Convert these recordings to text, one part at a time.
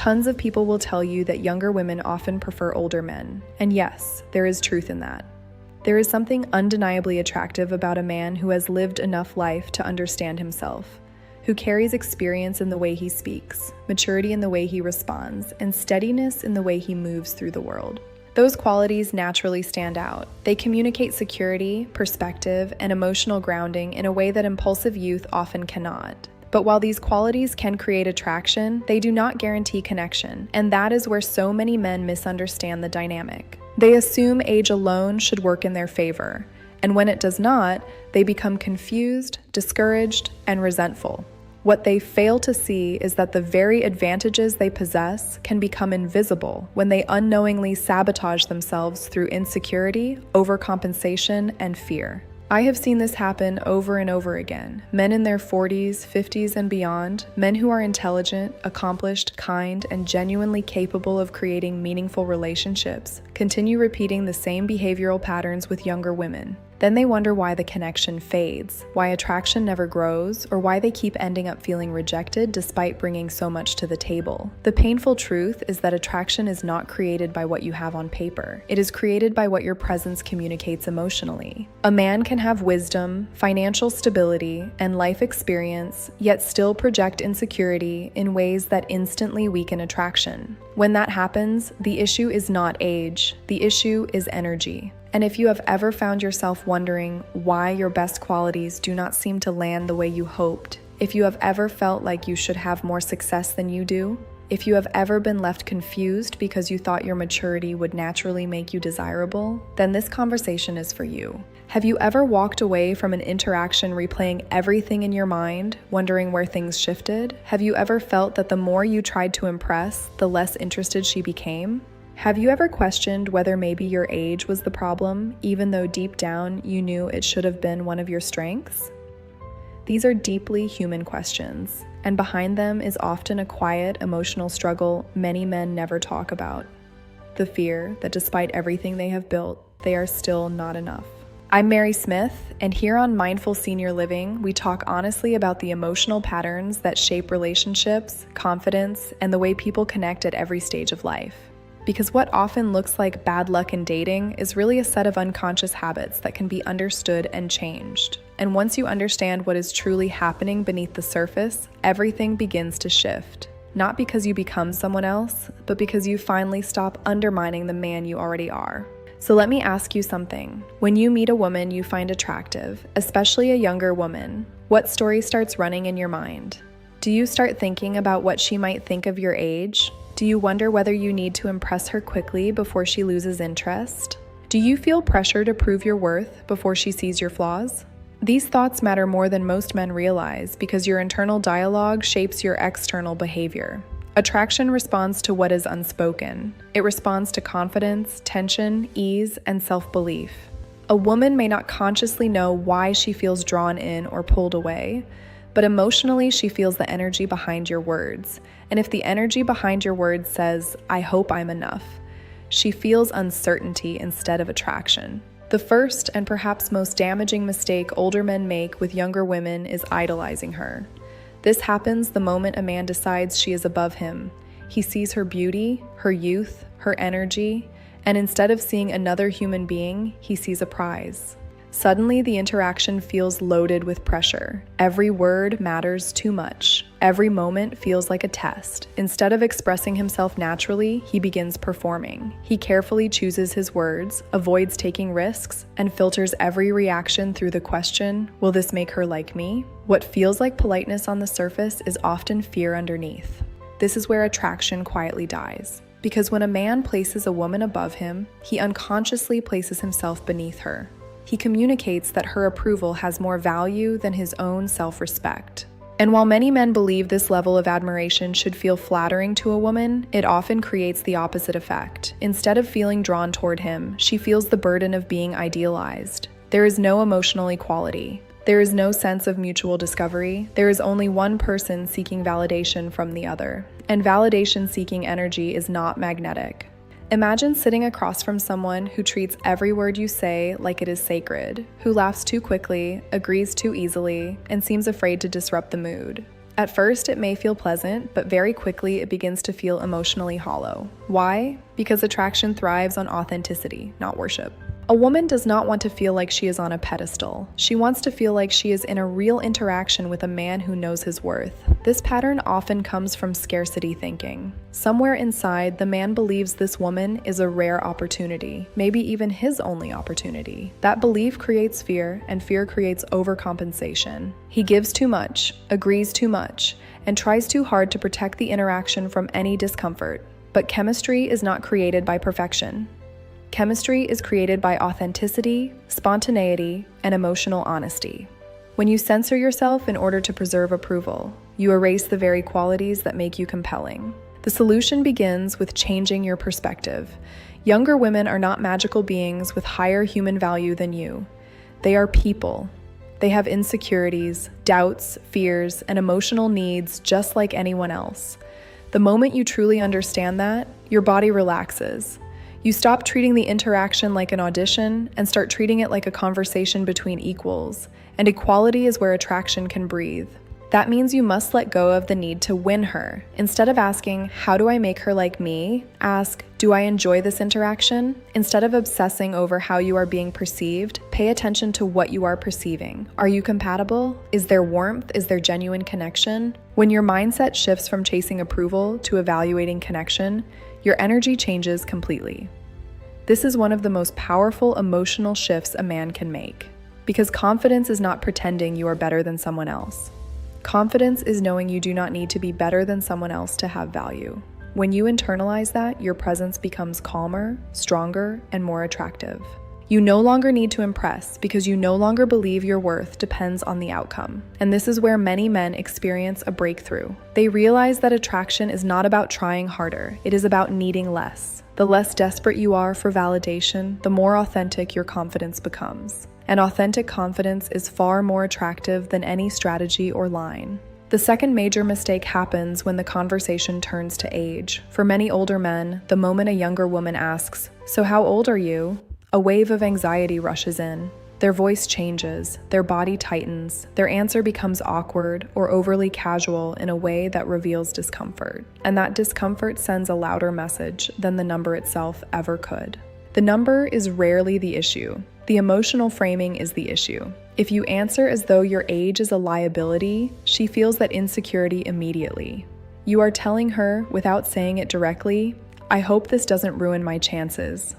Tons of people will tell you that younger women often prefer older men, and yes, there is truth in that. There is something undeniably attractive about a man who has lived enough life to understand himself, who carries experience in the way he speaks, maturity in the way he responds, and steadiness in the way he moves through the world. Those qualities naturally stand out. They communicate security, perspective, and emotional grounding in a way that impulsive youth often cannot. But while these qualities can create attraction, they do not guarantee connection, and that is where so many men misunderstand the dynamic. They assume age alone should work in their favor, and when it does not, they become confused, discouraged, and resentful. What they fail to see is that the very advantages they possess can become invisible when they unknowingly sabotage themselves through insecurity, overcompensation, and fear. I have seen this happen over and over again. Men in their 40s, 50s, and beyond, men who are intelligent, accomplished, kind, and genuinely capable of creating meaningful relationships, continue repeating the same behavioral patterns with younger women. Then they wonder why the connection fades, why attraction never grows, or why they keep ending up feeling rejected despite bringing so much to the table. The painful truth is that attraction is not created by what you have on paper. It is created by what your presence communicates emotionally. A man can have wisdom, financial stability, and life experience, yet still project insecurity in ways that instantly weaken attraction. When that happens, the issue is not age, the issue is energy. And if you have ever found yourself wondering why your best qualities do not seem to land the way you hoped, if you have ever felt like you should have more success than you do, if you have ever been left confused because you thought your maturity would naturally make you desirable, then this conversation is for you. Have you ever walked away from an interaction replaying everything in your mind, wondering where things shifted? Have you ever felt that the more you tried to impress, the less interested she became? Have you ever questioned whether maybe your age was the problem, even though deep down you knew it should have been one of your strengths? These are deeply human questions, and behind them is often a quiet, emotional struggle many men never talk about. The fear that despite everything they have built, they are still not enough. I'm Mary Smith, and here on Mindful Senior Living, we talk honestly about the emotional patterns that shape relationships, confidence, and the way people connect at every stage of life. Because what often looks like bad luck in dating is really a set of unconscious habits that can be understood and changed. And once you understand what is truly happening beneath the surface, everything begins to shift. Not because you become someone else, but because you finally stop undermining the man you already are. So let me ask you something. When you meet a woman you find attractive, especially a younger woman, what story starts running in your mind? Do you start thinking about what she might think of your age? Do you wonder whether you need to impress her quickly before she loses interest? Do you feel pressure to prove your worth before she sees your flaws? These thoughts matter more than most men realize because your internal dialogue shapes your external behavior. Attraction responds to what is unspoken. It responds to confidence, tension, ease, and self-belief. A woman may not consciously know why she feels drawn in or pulled away, but emotionally she feels the energy behind your words. And if the energy behind your words says, "I hope I'm enough," she feels uncertainty instead of attraction. The first and perhaps most damaging mistake older men make with younger women is idolizing her. This happens the moment a man decides she is above him. He sees her beauty, her youth, her energy, and instead of seeing another human being, he sees a prize. Suddenly, the interaction feels loaded with pressure. Every word matters too much. Every moment feels like a test. Instead of expressing himself naturally, he begins performing. He carefully chooses his words, avoids taking risks, and filters every reaction through the question, "Will this make her like me?" What feels like politeness on the surface is often fear underneath. This is where attraction quietly dies. Because when a man places a woman above him, he unconsciously places himself beneath her. He communicates that her approval has more value than his own self-respect. And while many men believe this level of admiration should feel flattering to a woman, it often creates the opposite effect. Instead of feeling drawn toward him, she feels the burden of being idealized. There is no emotional equality. There is no sense of mutual discovery. There is only one person seeking validation from the other. And validation-seeking energy is not magnetic. Imagine sitting across from someone who treats every word you say like it is sacred, who laughs too quickly, agrees too easily, and seems afraid to disrupt the mood. At first, it may feel pleasant, but very quickly it begins to feel emotionally hollow. Why? Because attraction thrives on authenticity, not worship. A woman does not want to feel like she is on a pedestal. She wants to feel like she is in a real interaction with a man who knows his worth. This pattern often comes from scarcity thinking. Somewhere inside, the man believes this woman is a rare opportunity, maybe even his only opportunity. That belief creates fear, and fear creates overcompensation. He gives too much, agrees too much, and tries too hard to protect the interaction from any discomfort. But chemistry is not created by perfection. Chemistry is created by authenticity, spontaneity, and emotional honesty. When you censor yourself in order to preserve approval, you erase the very qualities that make you compelling. The solution begins with changing your perspective. Younger women are not magical beings with higher human value than you. They are people. They have insecurities, doubts, fears, and emotional needs just like anyone else. The moment you truly understand that, your body relaxes. You stop treating the interaction like an audition and start treating it like a conversation between equals, and equality is where attraction can breathe. That means you must let go of the need to win her. Instead of asking, how do I make her like me? Ask, do I enjoy this interaction? Instead of obsessing over how you are being perceived, pay attention to what you are perceiving. Are you compatible? Is there warmth? Is there genuine connection? When your mindset shifts from chasing approval to evaluating connection, your energy changes completely. This is one of the most powerful emotional shifts a man can make, because confidence is not pretending you are better than someone else. Confidence is knowing you do not need to be better than someone else to have value. When you internalize that, your presence becomes calmer, stronger, and more attractive. You no longer need to impress because you no longer believe your worth depends on the outcome. And this is where many men experience a breakthrough. They realize that attraction is not about trying harder, it is about needing less. The less desperate you are for validation, the more authentic your confidence becomes. And authentic confidence is far more attractive than any strategy or line. The second major mistake happens when the conversation turns to age. For many older men, the moment a younger woman asks, "So how old are you?" a wave of anxiety rushes in. Their voice changes, their body tightens, their answer becomes awkward or overly casual in a way that reveals discomfort. And that discomfort sends a louder message than the number itself ever could. The number is rarely the issue. The emotional framing is the issue. If you answer as though your age is a liability, she feels that insecurity immediately. You are telling her, without saying it directly, "I hope this doesn't ruin my chances."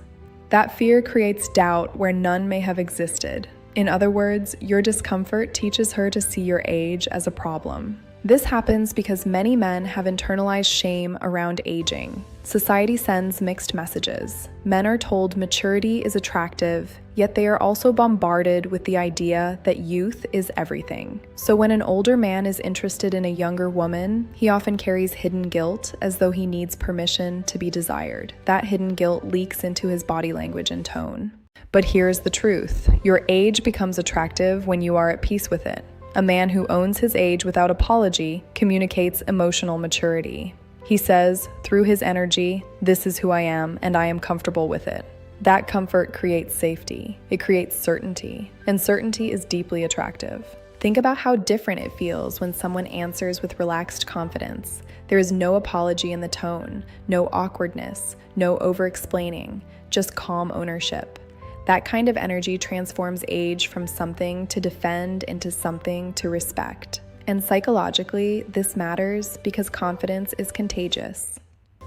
That fear creates doubt where none may have existed. In other words, your discomfort teaches her to see your age as a problem. This happens because many men have internalized shame around aging. Society sends mixed messages. Men are told maturity is attractive, yet they are also bombarded with the idea that youth is everything. So when an older man is interested in a younger woman, he often carries hidden guilt as though he needs permission to be desired. That hidden guilt leaks into his body language and tone. But here's the truth. Your age becomes attractive when you are at peace with it. A man who owns his age without apology communicates emotional maturity. He says, through his energy, "This is who I am, and I am comfortable with it." That comfort creates safety. It creates certainty, and certainty is deeply attractive. Think about how different it feels when someone answers with relaxed confidence. There is no apology in the tone, no awkwardness, no over-explaining, just calm ownership. That kind of energy transforms age from something to defend into something to respect. And psychologically, this matters because confidence is contagious.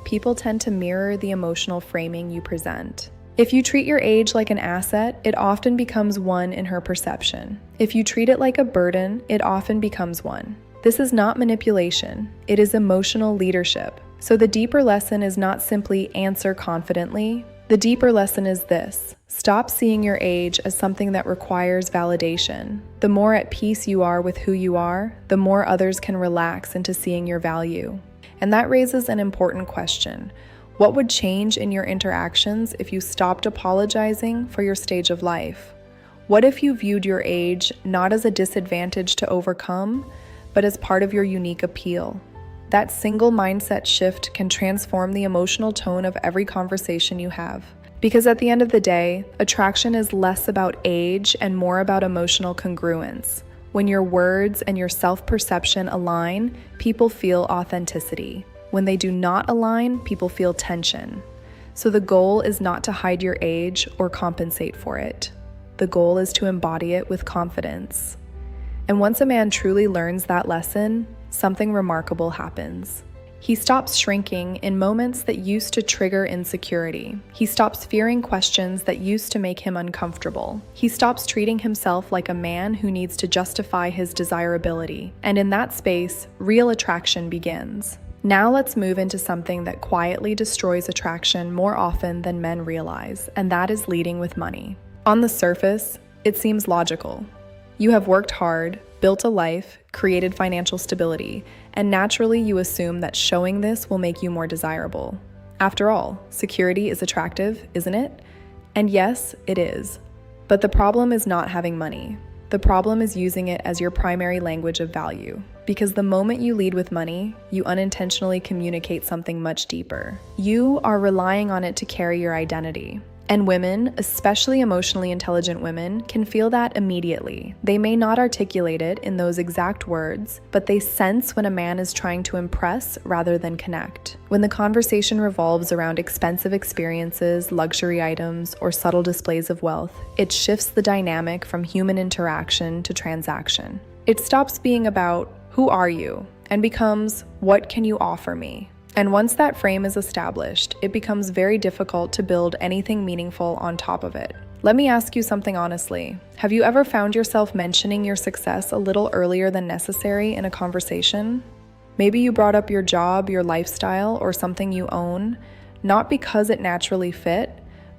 People tend to mirror the emotional framing you present. If you treat your age like an asset, it often becomes one in her perception. If you treat it like a burden, it often becomes one. This is not manipulation, it is emotional leadership. So the deeper lesson is not simply answer confidently. The deeper lesson is this: stop seeing your age as something that requires validation. The more at peace you are with who you are, the more others can relax into seeing your value. And that raises an important question. What would change in your interactions if you stopped apologizing for your stage of life? What if you viewed your age not as a disadvantage to overcome, but as part of your unique appeal? That single mindset shift can transform the emotional tone of every conversation you have. Because at the end of the day, attraction is less about age and more about emotional congruence. When your words and your self-perception align, people feel authenticity. When they do not align, people feel tension. So the goal is not to hide your age or compensate for it. The goal is to embody it with confidence. And once a man truly learns that lesson, something remarkable happens. He stops shrinking in moments that used to trigger insecurity. He stops fearing questions that used to make him uncomfortable. He stops treating himself like a man who needs to justify his desirability. And in that space, real attraction begins. Now let's move into something that quietly destroys attraction more often than men realize, and that is leading with money. On the surface, it seems logical. You have worked hard, built a life, created financial stability, and naturally you assume that showing this will make you more desirable. After all, security is attractive, isn't it? And yes, it is. But the problem is not having money. The problem is using it as your primary language of value. Because the moment you lead with money, you unintentionally communicate something much deeper. You are relying on it to carry your identity. And women, especially emotionally intelligent women, can feel that immediately. They may not articulate it in those exact words, but they sense when a man is trying to impress rather than connect. When the conversation revolves around expensive experiences, luxury items, or subtle displays of wealth, it shifts the dynamic from human interaction to transaction. It stops being about, "Who are you?" and becomes, "What can you offer me?" And once that frame is established, it becomes very difficult to build anything meaningful on top of it. Let me ask you something honestly. Have you ever found yourself mentioning your success a little earlier than necessary in a conversation? Maybe you brought up your job, your lifestyle, or something you own, not because it naturally fit,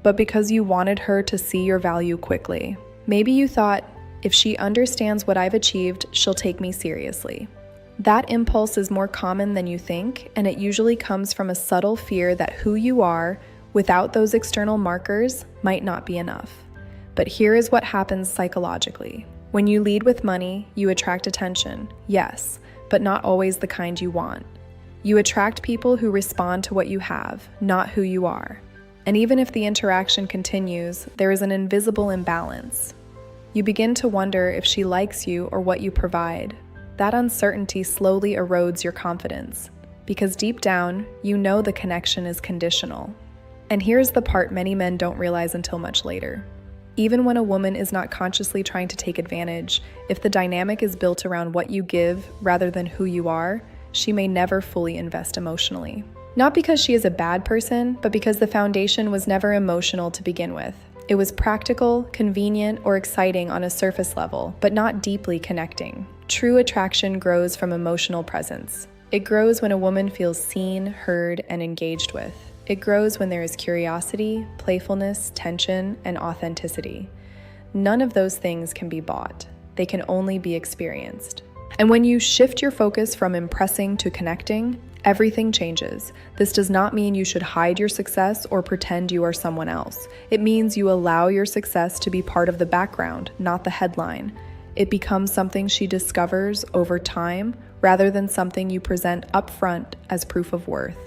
but because you wanted her to see your value quickly. Maybe you thought, if she understands what I've achieved, she'll take me seriously. That impulse is more common than you think, and it usually comes from a subtle fear that who you are, without those external markers, might not be enough. But here is what happens psychologically. When you lead with money, you attract attention, yes, but not always the kind you want. You attract people who respond to what you have, not who you are. And even if the interaction continues, there is an invisible imbalance. You begin to wonder if she likes you or what you provide. That uncertainty slowly erodes your confidence, because deep down, you know the connection is conditional. And here's the part many men don't realize until much later. Even when a woman is not consciously trying to take advantage, if the dynamic is built around what you give rather than who you are, she may never fully invest emotionally. Not because she is a bad person, but because the foundation was never emotional to begin with. It was practical, convenient, or exciting on a surface level, but not deeply connecting. True attraction grows from emotional presence. It grows when a woman feels seen, heard, and engaged with. It grows when there is curiosity, playfulness, tension, and authenticity. None of those things can be bought. They can only be experienced. And when you shift your focus from impressing to connecting, everything changes. This does not mean you should hide your success or pretend you are someone else. It means you allow your success to be part of the background, not the headline. It becomes something she discovers over time rather than something you present upfront as proof of worth.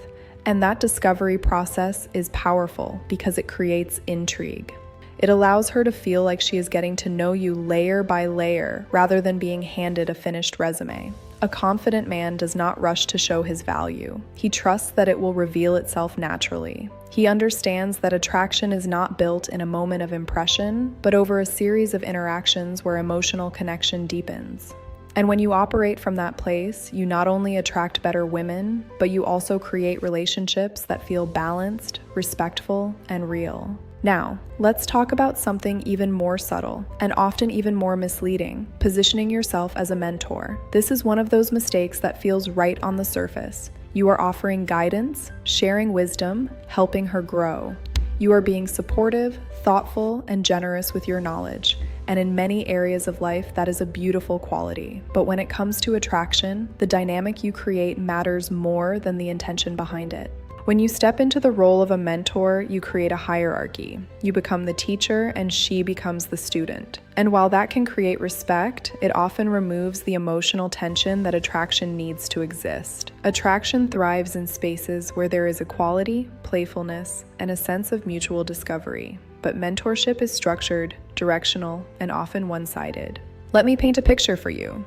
And that discovery process is powerful because it creates intrigue. It allows her to feel like she is getting to know you layer by layer rather than being handed a finished resume. A confident man does not rush to show his value. He trusts that it will reveal itself naturally. He understands that attraction is not built in a moment of impression, but over a series of interactions where emotional connection deepens. And when you operate from that place, you not only attract better women, but you also create relationships that feel balanced, respectful, and real. Now, let's talk about something even more subtle and often even more misleading: positioning yourself as a mentor. This is one of those mistakes that feels right on the surface. You are offering guidance, sharing wisdom, helping her grow. You are being supportive, thoughtful, and generous with your knowledge. And in many areas of life, that is a beautiful quality. But when it comes to attraction, the dynamic you create matters more than the intention behind it. When you step into the role of a mentor, you create a hierarchy. You become the teacher and she becomes the student. And while that can create respect, it often removes the emotional tension that attraction needs to exist. Attraction thrives in spaces where there is equality, playfulness, and a sense of mutual discovery. But mentorship is structured, directional, and often one-sided. Let me paint a picture for you.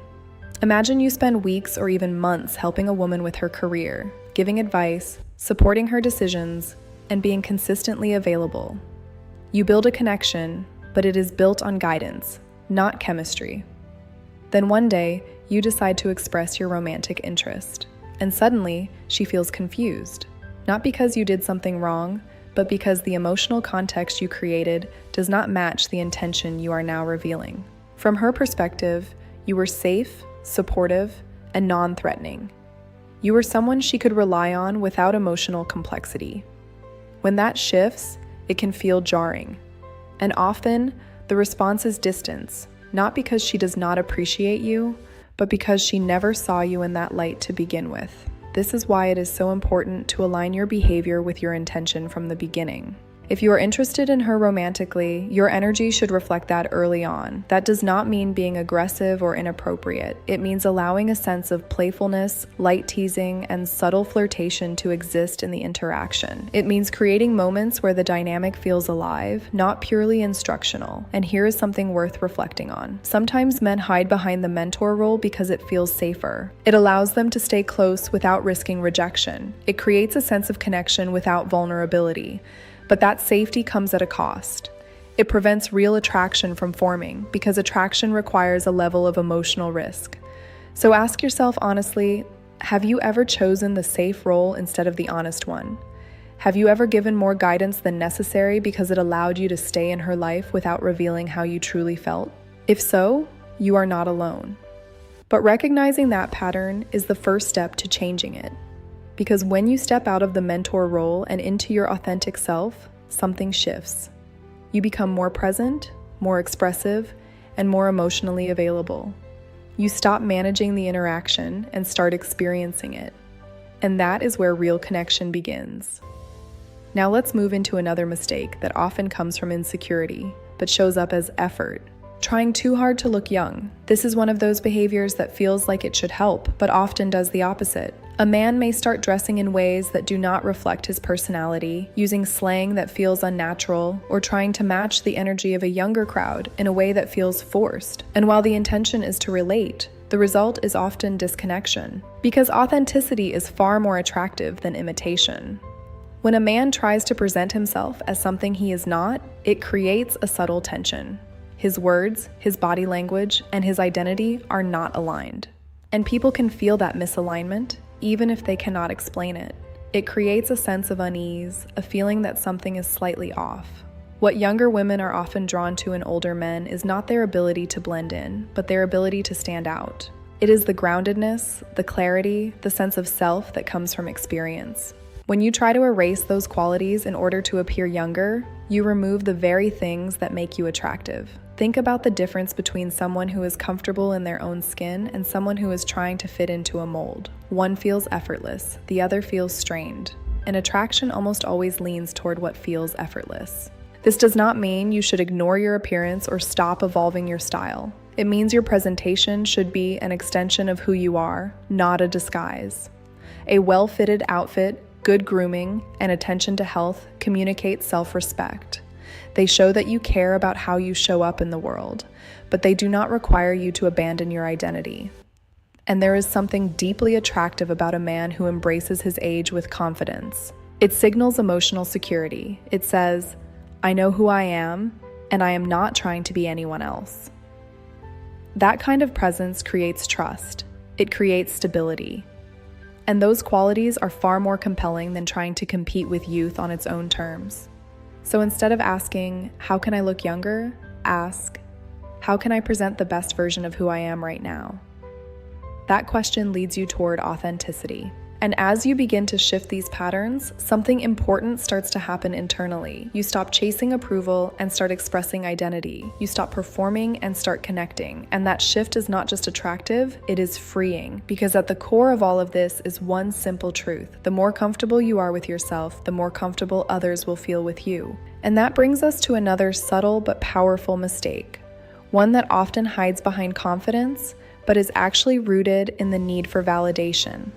Imagine you spend weeks or even months helping a woman with her career, giving advice, supporting her decisions, and being consistently available. You build a connection, but it is built on guidance, not chemistry. Then one day, you decide to express your romantic interest, and suddenly, she feels confused, not because you did something wrong, but because the emotional context you created does not match the intention you are now revealing. From her perspective, you were safe, supportive, and non-threatening. You were someone she could rely on without emotional complexity. When that shifts, it can feel jarring. And often, the response is distance, not because she does not appreciate you, but because she never saw you in that light to begin with. This is why it is so important to align your behavior with your intention from the beginning. If you are interested in her romantically, your energy should reflect that early on. That does not mean being aggressive or inappropriate. It means allowing a sense of playfulness, light teasing, and subtle flirtation to exist in the interaction. It means creating moments where the dynamic feels alive, not purely instructional. And here is something worth reflecting on. Sometimes men hide behind the mentor role because it feels safer. It allows them to stay close without risking rejection. It creates a sense of connection without vulnerability. But that safety comes at a cost. It prevents real attraction from forming because attraction requires a level of emotional risk. So ask yourself honestly, have you ever chosen the safe role instead of the honest one? Have you ever given more guidance than necessary because it allowed you to stay in her life without revealing how you truly felt? If so, you are not alone. But recognizing that pattern is the first step to changing it. Because when you step out of the mentor role and into your authentic self, something shifts. You become more present, more expressive, and more emotionally available. You stop managing the interaction and start experiencing it. And that is where real connection begins. Now let's move into another mistake that often comes from insecurity, but shows up as effort. Trying too hard to look young. This is one of those behaviors that feels like it should help, but often does the opposite. A man may start dressing in ways that do not reflect his personality, using slang that feels unnatural, or trying to match the energy of a younger crowd in a way that feels forced. And while the intention is to relate, the result is often disconnection, because authenticity is far more attractive than imitation. When a man tries to present himself as something he is not, it creates a subtle tension. His words, his body language, and his identity are not aligned. And people can feel that misalignment, even if they cannot explain it. It creates a sense of unease, a feeling that something is slightly off. What younger women are often drawn to in older men is not their ability to blend in, but their ability to stand out. It is the groundedness, the clarity, the sense of self that comes from experience. When you try to erase those qualities in order to appear younger, you remove the very things that make you attractive. Think about the difference between someone who is comfortable in their own skin and someone who is trying to fit into a mold. One feels effortless, the other feels strained. And attraction almost always leans toward what feels effortless. This does not mean you should ignore your appearance or stop evolving your style. It means your presentation should be an extension of who you are, not a disguise. A well-fitted outfit, good grooming, and attention to health communicate self-respect. They show that you care about how you show up in the world, but they do not require you to abandon your identity. And there is something deeply attractive about a man who embraces his age with confidence. It signals emotional security. It says, I know who I am, and I am not trying to be anyone else. That kind of presence creates trust. It creates stability. And those qualities are far more compelling than trying to compete with youth on its own terms. So instead of asking, how can I look younger? Ask, how can I present the best version of who I am right now? That question leads you toward authenticity. And as you begin to shift these patterns, something important starts to happen internally. You stop chasing approval and start expressing identity. You stop performing and start connecting. And that shift is not just attractive, it is freeing. Because at the core of all of this is one simple truth. The more comfortable you are with yourself, the more comfortable others will feel with you. And that brings us to another subtle but powerful mistake. One that often hides behind confidence, but is actually rooted in the need for validation.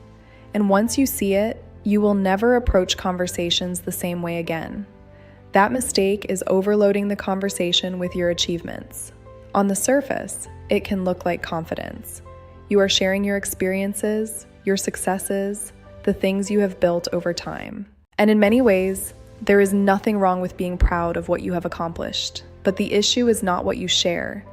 And once you see it, you will never approach conversations the same way again. That mistake is overloading the conversation with your achievements. On the surface, it can look like confidence. You are sharing your experiences, your successes, the things you have built over time. And in many ways, there is nothing wrong with being proud of what you have accomplished. But the issue is not what you share.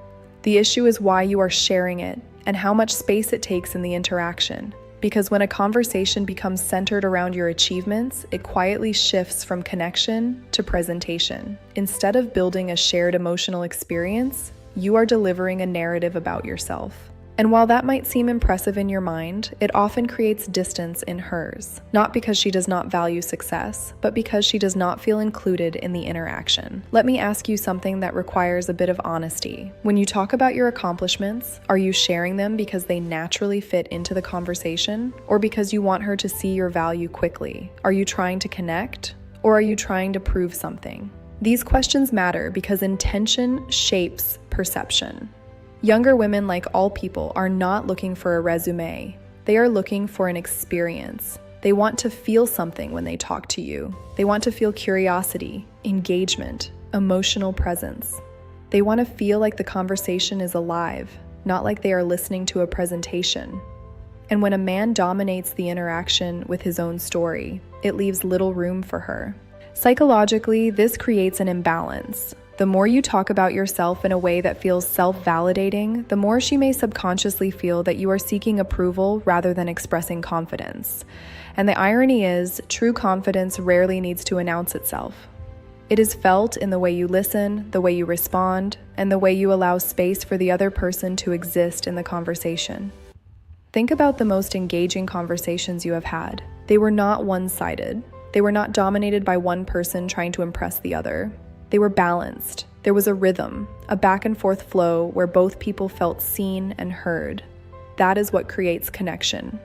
The issue is why you are sharing it and how much space it takes in the interaction. Because when a conversation becomes centered around your achievements, it quietly shifts from connection to presentation. Instead of building a shared emotional experience, you are delivering a narrative about yourself. And while that might seem impressive in your mind, it often creates distance in hers, not because she does not value success, but because she does not feel included in the interaction. Let me ask you something that requires a bit of honesty. When you talk about your accomplishments, are you sharing them because they naturally fit into the conversation, or because you want her to see your value quickly? Are you trying to connect, or are you trying to prove something? These questions matter because intention shapes perception. Younger women, like all people, are not looking for a resume. They are looking for an experience. They want to feel something when they talk to you. They want to feel curiosity, engagement, emotional presence. They want to feel like the conversation is alive, not like they are listening to a presentation. And when a man dominates the interaction with his own story, it leaves little room for her. Psychologically, this creates an imbalance. The more you talk about yourself in a way that feels self-validating, the more she may subconsciously feel that you are seeking approval rather than expressing confidence. And the irony is, true confidence rarely needs to announce itself. It is felt in the way you listen, the way you respond, and the way you allow space for the other person to exist in the conversation. Think about the most engaging conversations you have had. They were not one-sided. They were not dominated by one person trying to impress the other. They were balanced. There was a rhythm, a back and forth flow where both people felt seen and heard. That is what creates connection.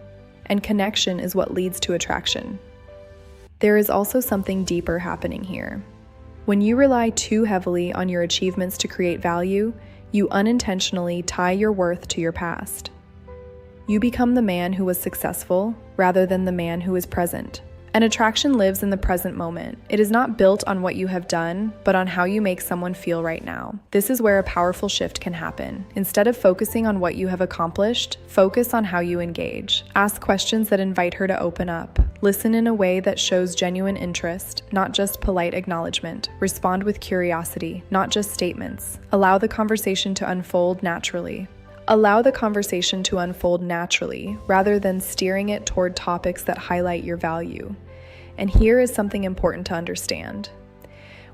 And connection is what leads to attraction. There is also something deeper happening here. When you rely too heavily on your achievements to create value, you unintentionally tie your worth to your past. You become the man who was successful rather than the man who is present. And attraction lives in the present moment. It is not built on what you have done, but on how you make someone feel right now. This is where a powerful shift can happen. Instead of focusing on what you have accomplished, focus on how you engage. Ask questions that invite her to open up. Listen in a way that shows genuine interest, not just polite acknowledgement. Respond with curiosity, not just statements. Allow the conversation to unfold naturally. Allow the conversation to unfold naturally, rather than steering it toward topics that highlight your value. And here is something important to understand.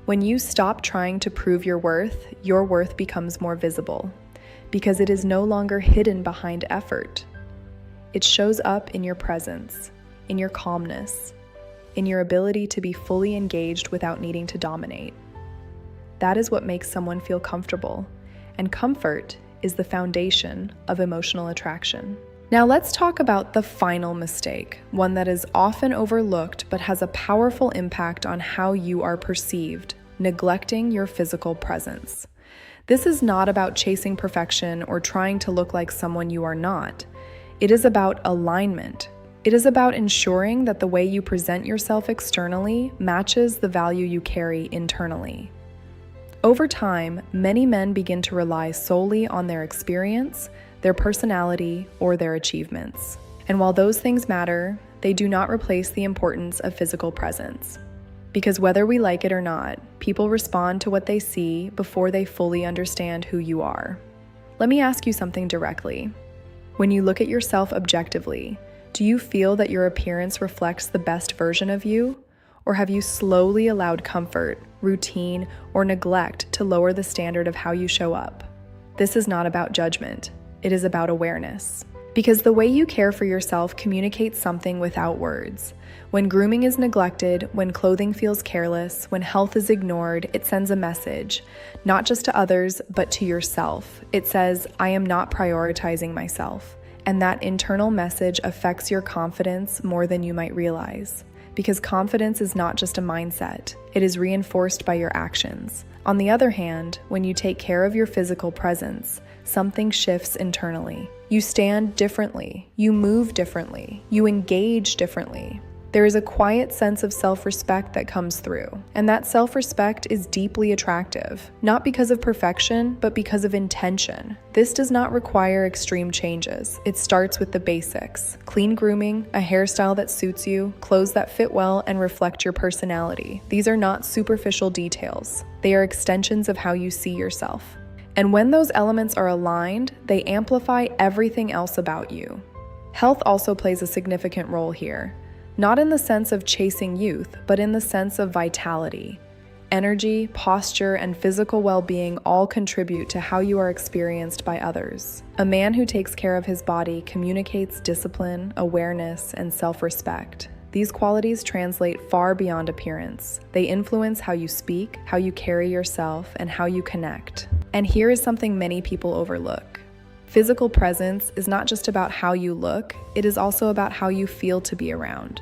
When you stop trying to prove your worth becomes more visible, because it is no longer hidden behind effort. It shows up in your presence, in your calmness, in your ability to be fully engaged without needing to dominate. That is what makes someone feel comfortable, and comfort is the foundation of emotional attraction. Now let's talk about the final mistake, one that is often overlooked but has a powerful impact on how you are perceived: neglecting your physical presence. This is not about chasing perfection or trying to look like someone you are not. It is about alignment. It is about ensuring that the way you present yourself externally matches the value you carry internally. Over time, many men begin to rely solely on their experience, their personality, or their achievements. And while those things matter, they do not replace the importance of physical presence. Because whether we like it or not, people respond to what they see before they fully understand who you are. Let me ask you something directly. When you look at yourself objectively, do you feel that your appearance reflects the best version of you? Or have you slowly allowed comfort, routine, or neglect to lower the standard of how you show up? This is not about judgment. It is about awareness. Because the way you care for yourself communicates something without words. When grooming is neglected, when clothing feels careless, when health is ignored, it sends a message, not just to others, but to yourself. It says, I am not prioritizing myself. And that internal message affects your confidence more than you might realize. Because confidence is not just a mindset, it is reinforced by your actions. On the other hand, when you take care of your physical presence, something shifts internally. You stand differently, you move differently, you engage differently. There is a quiet sense of self-respect that comes through, and that self-respect is deeply attractive, not because of perfection, but because of intention. This does not require extreme changes. It starts with the basics: clean grooming, a hairstyle that suits you, clothes that fit well and reflect your personality. These are not superficial details. They are extensions of how you see yourself. And when those elements are aligned, they amplify everything else about you. Health also plays a significant role here. Not in the sense of chasing youth, but in the sense of vitality. Energy, posture, and physical well-being all contribute to how you are experienced by others. A man who takes care of his body communicates discipline, awareness, and self-respect. These qualities translate far beyond appearance. They influence how you speak, how you carry yourself, and how you connect. And here is something many people overlook. Physical presence is not just about how you look, it is also about how you feel to be around.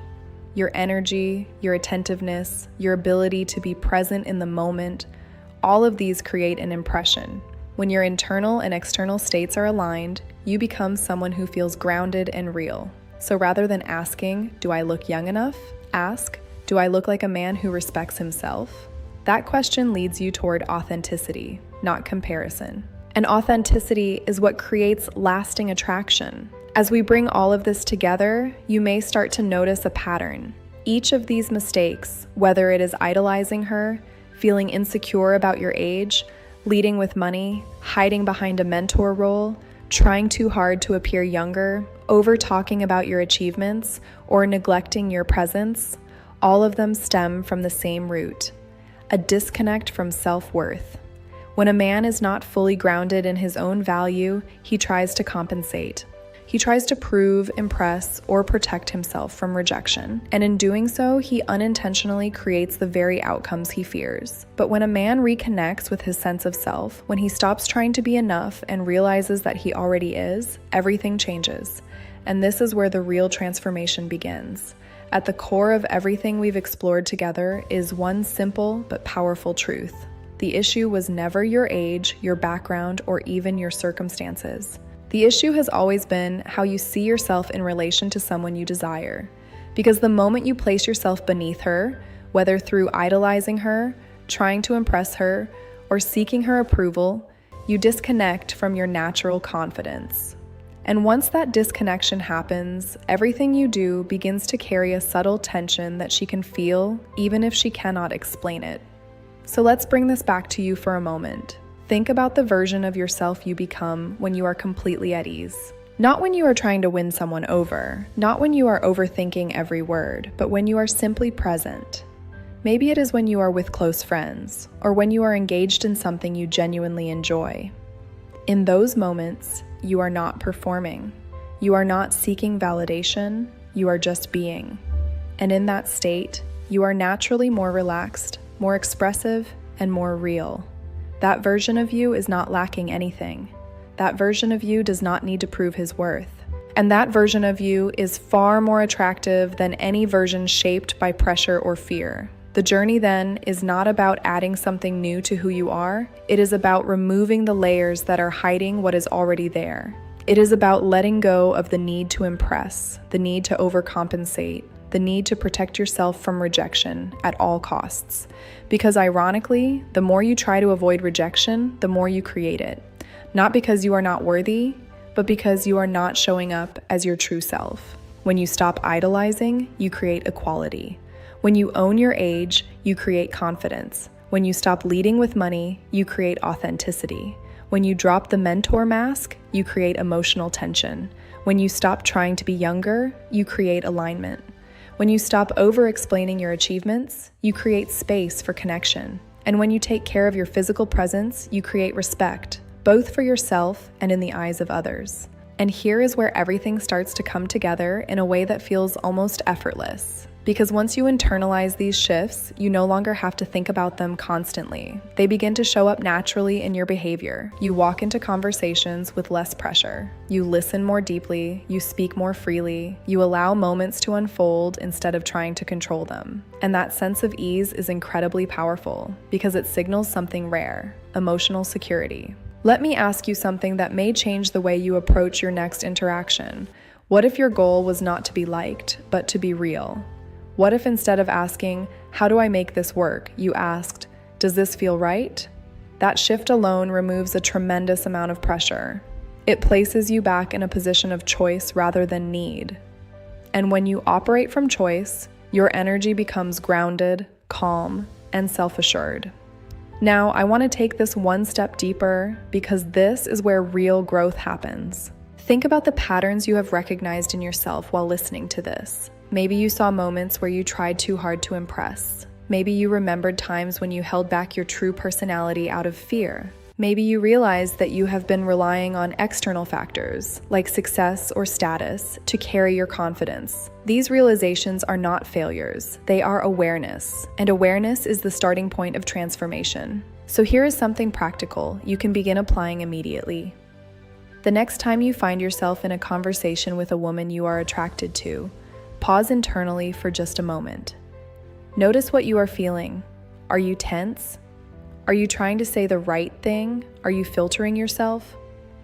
Your energy, your attentiveness, your ability to be present in the moment, all of these create an impression. When your internal and external states are aligned, you become someone who feels grounded and real. So rather than asking, "Do I look young enough?" ask, "Do I look like a man who respects himself?" That question leads you toward authenticity, not comparison. And authenticity is what creates lasting attraction. As we bring all of this together, you may start to notice a pattern. Each of these mistakes, whether it is idolizing her, feeling insecure about your age, leading with money, hiding behind a mentor role, trying too hard to appear younger, over-talking about your achievements, or neglecting your presence, all of them stem from the same root: a disconnect from self-worth. When a man is not fully grounded in his own value, he tries to compensate. He tries to prove, impress, or protect himself from rejection, and in doing so, he unintentionally creates the very outcomes he fears. But when a man reconnects with his sense of self, when he stops trying to be enough and realizes that he already is, everything changes. And this is where the real transformation begins. At the core of everything we've explored together is one simple but powerful truth. The issue was never your age, your background, or even your circumstances. The issue has always been how you see yourself in relation to someone you desire. Because the moment you place yourself beneath her, whether through idolizing her, trying to impress her, or seeking her approval, you disconnect from your natural confidence. And once that disconnection happens, everything you do begins to carry a subtle tension that she can feel, even if she cannot explain it. So let's bring this back to you for a moment. Think about the version of yourself you become when you are completely at ease. Not when you are trying to win someone over, not when you are overthinking every word, but when you are simply present. Maybe it is when you are with close friends, or when you are engaged in something you genuinely enjoy. In those moments, you are not performing. You are not seeking validation, you are just being. And in that state, you are naturally more relaxed, more expressive, and more real. That version of you is not lacking anything. That version of you does not need to prove his worth. And that version of you is far more attractive than any version shaped by pressure or fear. The journey then is not about adding something new to who you are. It is about removing the layers that are hiding what is already there. It is about letting go of the need to impress, the need to overcompensate, the need to protect yourself from rejection at all costs. Because ironically, the more you try to avoid rejection, the more you create it. Not because you are not worthy, but because you are not showing up as your true self. When you stop idolizing, you create equality. When you own your age, you create confidence. When you stop leading with money, you create authenticity. When you drop the mentor mask, you create emotional tension. When you stop trying to be younger, you create alignment. When you stop over-explaining your achievements, you create space for connection. And when you take care of your physical presence, you create respect, both for yourself and in the eyes of others. And here is where everything starts to come together in a way that feels almost effortless. Because once you internalize these shifts, you no longer have to think about them constantly. They begin to show up naturally in your behavior. You walk into conversations with less pressure. You listen more deeply, you speak more freely, you allow moments to unfold instead of trying to control them. And that sense of ease is incredibly powerful because it signals something rare: emotional security. Let me ask you something that may change the way you approach your next interaction. What if your goal was not to be liked, but to be real? What if instead of asking, "How do I make this work?" you asked, "Does this feel right?" That shift alone removes a tremendous amount of pressure. It places you back in a position of choice rather than need. And when you operate from choice, your energy becomes grounded, calm, and self-assured. Now, I want to take this one step deeper because this is where real growth happens. Think about the patterns you have recognized in yourself while listening to this. Maybe you saw moments where you tried too hard to impress. Maybe you remembered times when you held back your true personality out of fear. Maybe you realized that you have been relying on external factors, like success or status, to carry your confidence. These realizations are not failures, they are awareness, and awareness is the starting point of transformation. So here is something practical you can begin applying immediately. The next time you find yourself in a conversation with a woman you are attracted to, pause internally for just a moment. Notice what you are feeling. Are you tense? Are you trying to say the right thing? Are you filtering yourself?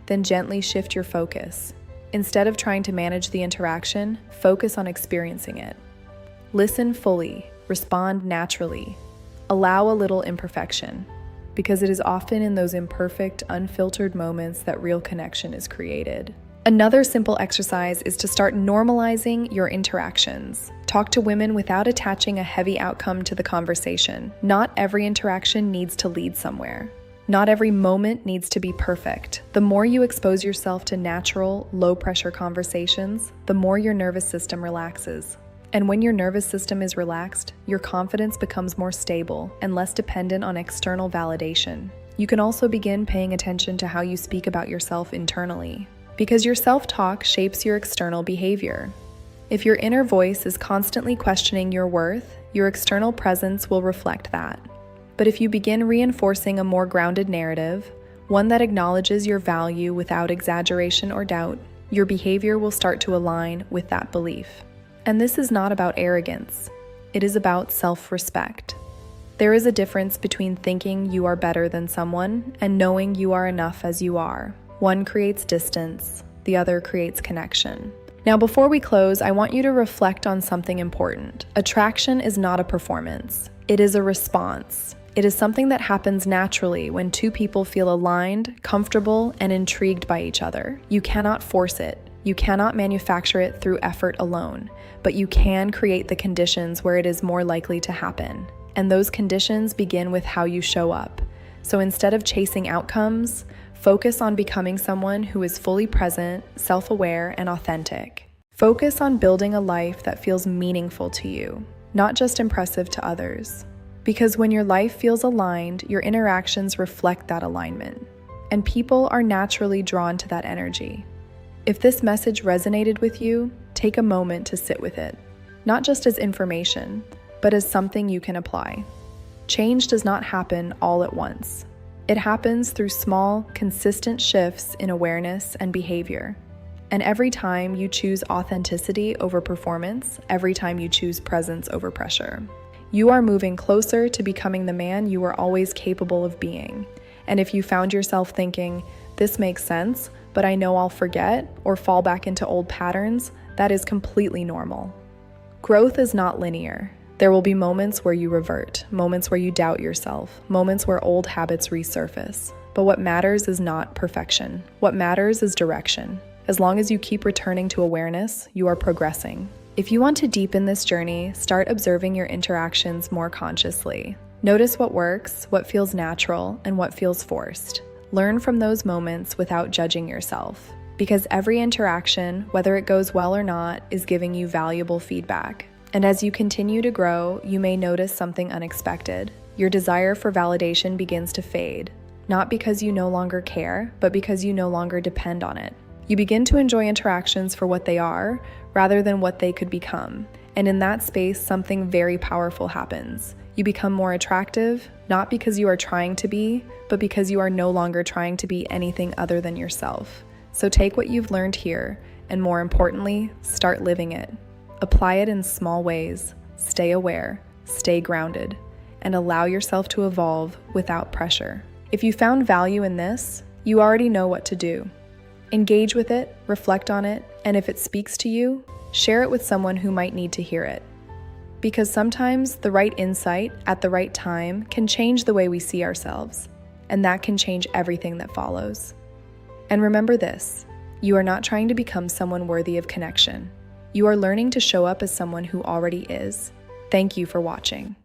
Then gently shift your focus. Instead of trying to manage the interaction, focus on experiencing it. Listen fully, respond naturally. Allow a little imperfection, because it is often in those imperfect, unfiltered moments that real connection is created. Another simple exercise is to start normalizing your interactions. Talk to women without attaching a heavy outcome to the conversation. Not every interaction needs to lead somewhere. Not every moment needs to be perfect. The more you expose yourself to natural, low-pressure conversations, the more your nervous system relaxes. And when your nervous system is relaxed, your confidence becomes more stable and less dependent on external validation. You can also begin paying attention to how you speak about yourself internally, because your self-talk shapes your external behavior. If your inner voice is constantly questioning your worth, your external presence will reflect that. But if you begin reinforcing a more grounded narrative, one that acknowledges your value without exaggeration or doubt, your behavior will start to align with that belief. And this is not about arrogance. It is about self-respect. There is a difference between thinking you are better than someone and knowing you are enough as you are. One creates distance, the other creates connection. Now, before we close, I want you to reflect on something important. Attraction is not a performance. It is a response. It is something that happens naturally when two people feel aligned, comfortable, and intrigued by each other. You cannot force it. You cannot manufacture it through effort alone, but you can create the conditions where it is more likely to happen. And those conditions begin with how you show up. So instead of chasing outcomes, focus on becoming someone who is fully present, self-aware, and authentic. Focus on building a life that feels meaningful to you, not just impressive to others. Because when your life feels aligned, your interactions reflect that alignment, and people are naturally drawn to that energy. If this message resonated with you, take a moment to sit with it, not just as information, but as something you can apply. Change does not happen all at once. It happens through small, consistent shifts in awareness and behavior. And every time you choose authenticity over performance, every time you choose presence over pressure, you are moving closer to becoming the man you were always capable of being. And if you found yourself thinking, "This makes sense, but I know I'll forget," or fall back into old patterns, that is completely normal. Growth is not linear. There will be moments where you revert, moments where you doubt yourself, moments where old habits resurface. But what matters is not perfection. What matters is direction. As long as you keep returning to awareness, you are progressing. If you want to deepen this journey, start observing your interactions more consciously. Notice what works, what feels natural, and what feels forced. Learn from those moments without judging yourself, because every interaction, whether it goes well or not, is giving you valuable feedback. And as you continue to grow, you may notice something unexpected. Your desire for validation begins to fade, not because you no longer care, but because you no longer depend on it. You begin to enjoy interactions for what they are, rather than what they could become. And in that space, something very powerful happens. You become more attractive, not because you are trying to be, but because you are no longer trying to be anything other than yourself. So take what you've learned here, and more importantly, start living it. Apply it in small ways, stay aware, stay grounded, and allow yourself to evolve without pressure. If you found value in this, you already know what to do. Engage with it, reflect on it, and if it speaks to you, share it with someone who might need to hear it. because sometimes the right insight at the right time can change the way we see ourselves, and that can change everything that follows. And remember this, you are not trying to become someone worthy of connection. You are learning to show up as someone who already is. Thank you for watching.